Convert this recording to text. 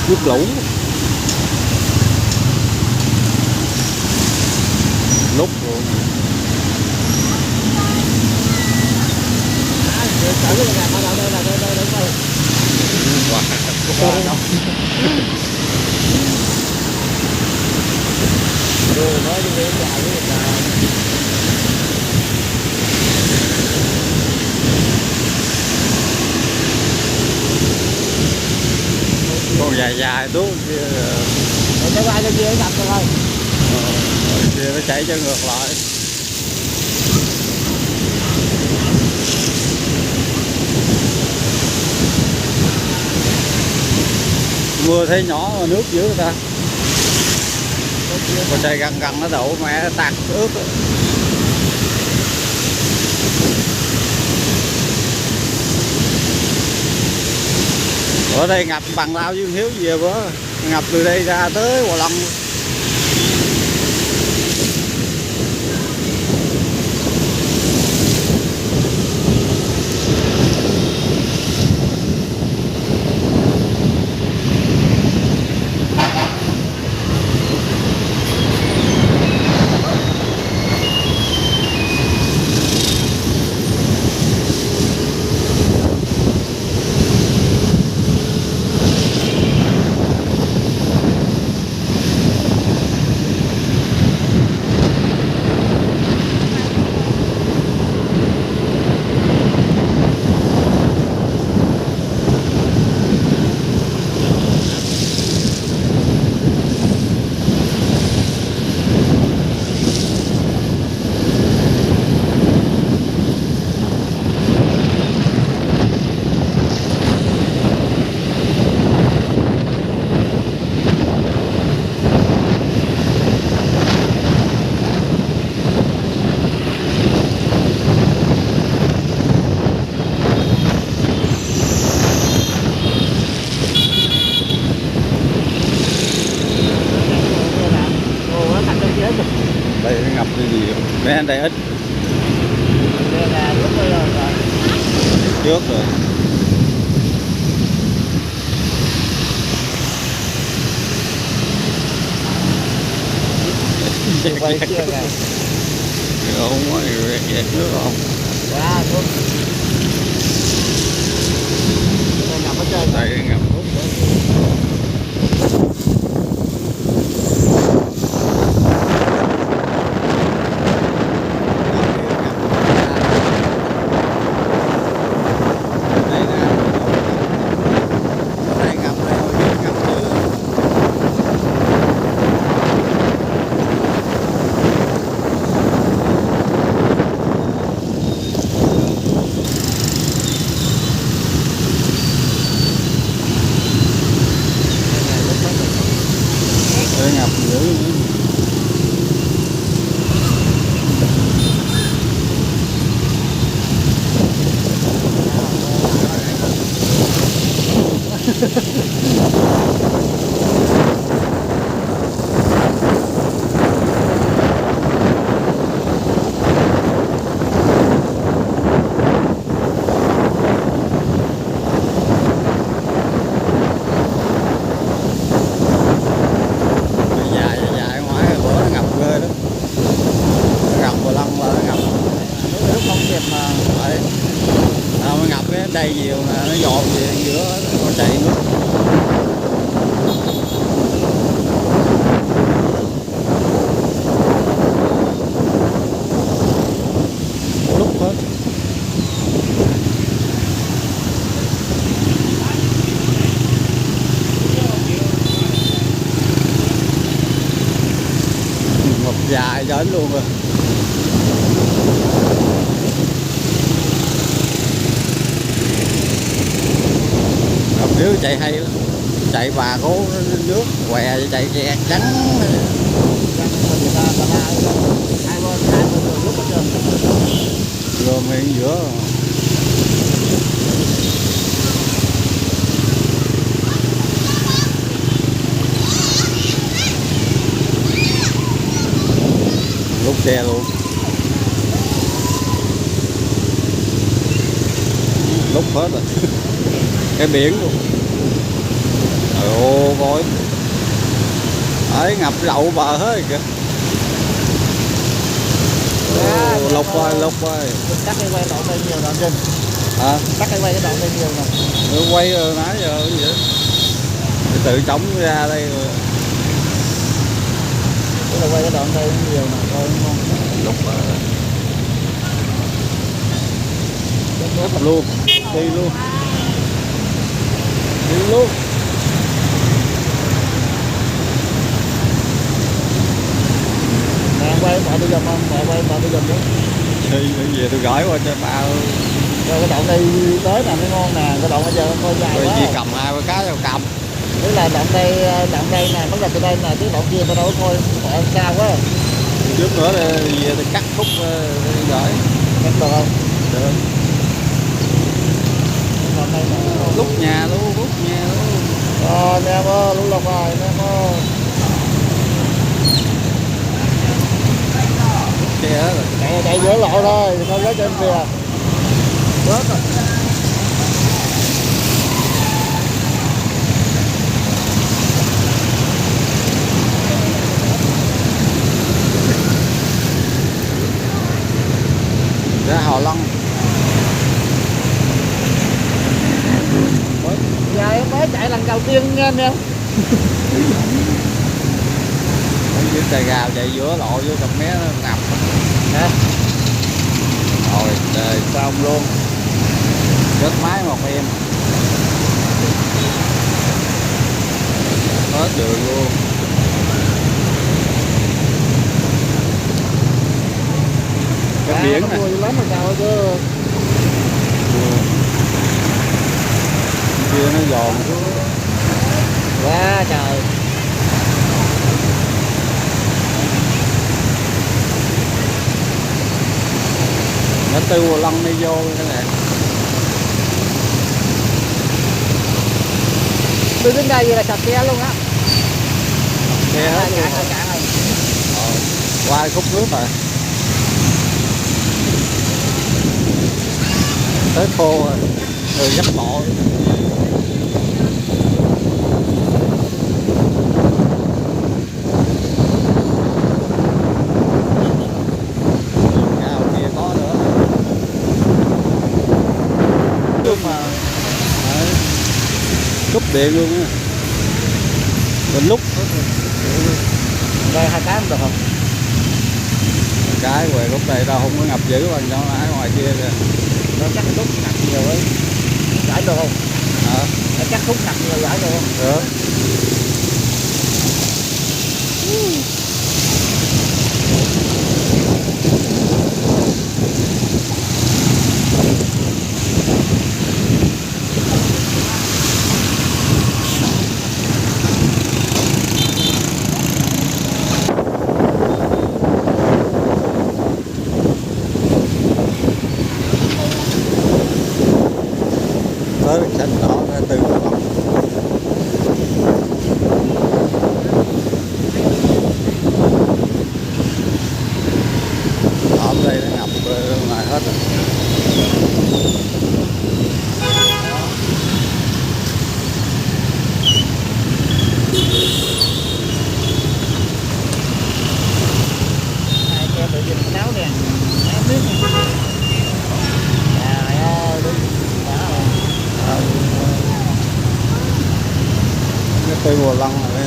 nước lũ lúc luôn. Còn dài dài tuốt kia cái vai cái kia gặp rồi kia nó chảy cho ngược lại. Mưa thấy nhỏ mà nước dữ ta. Còn đây gần gần nó đổ mẹ tạt ướt. Ở đây ngập bằng lao Dương Hiếu về bữa, ngập từ đây ra tới Hòa Long. Đây ngập như gì mấy anh đây ít trước rồi. quay chưa kìa Không có dẹp nước không ra luôn ngập ở trên đây ngập. Ngập dữ đây nhiều mà nó dồn về giữa con chạy nước. Lúc hết một dài đến luôn rồi. Nếu chạy hay lắm, chạy bà cố nước què chạy che trắng rồi miệng giữa lúc xe luôn lúc hết rồi cái biển luôn. Ồ rồi. Đấy, ngập lậu bờ hết kìa. Lục ơi, lục ơi. Cắt cái quay đoạn đây nhiều đoạn trên. Hả? Cắt cái quay cái đoạn đây nhiều nè. Nó quay rồi nãy giờ cái gì vậy? Để tự chống ra đây rồi. Tức là quay cái đoạn đây nhiều nè, coi ngon. Lục rồi. Luôn, đi luôn. Đi luôn. Nè quay bạn đi vòng không? Quay bạn đi vòng nữa. Đi về tôi gửi qua cho bà. Rồi cái đoạn đây tới nè mới ngon nè, cái đoạn bây giờ coi dài Rồi quá. chỉ cầm 2 cái rồi cầm. Tức là đoạn đây nè, bắt gặp từ đây nè, chứ đoạn kia tao đâu có coi, đoạn cao quá. Trước nữa về tôi cắt khúc gửi. Cắt được không? Được. Đoạn đây nè. Lúc nhà luôn, lúc nhà luôn. Rồi nè có lúc lọc rồi nè có. Xe hết rồi. Chạy giữa lộ thôi, không lấy trên kìa. Bớt rồi. Ra Hòa Long. Giờ em mới chạy lần đầu tiên nha anh em. Dưới Trà Gào chạy giữa lộ vô cặp mé nó ngập. Hả? Rồi, đời Xong luôn. chết máy một em. Hết đường luôn. Cái biển nó này. vui lắm mà sao chứ. Kia nó giòn xuống. Quá trời. Nó tư Hòa Long đi vô cái này. Đi đến đây là sạch xe luôn á. Xe hết luôn. Cạn rồi. Qua khúc nước rồi. Tới khô rồi. Rồi dắt bộ. Cao kia có nữa. Nhưng mà Đấy. Cúp điện luôn á. Bên lúc đây 2 cái không được không? cái về lúc này đâu không có ngập dữ bằng chỗ ở ngoài kia kìa. Nó chắc khúc nặng nhiều ấy. Giải được không? Hả? Nó chắc khúc nặng nhiều giải được không? Được. Tới xanh đỏ ra từ Hòa Long. Ở đây nó ngập ngoài hết rồi. Hai em tự nhìn náo nè. Náo nước nè. Trời ơi, đúng. Đó rồi. Cái tư Hòa Long này.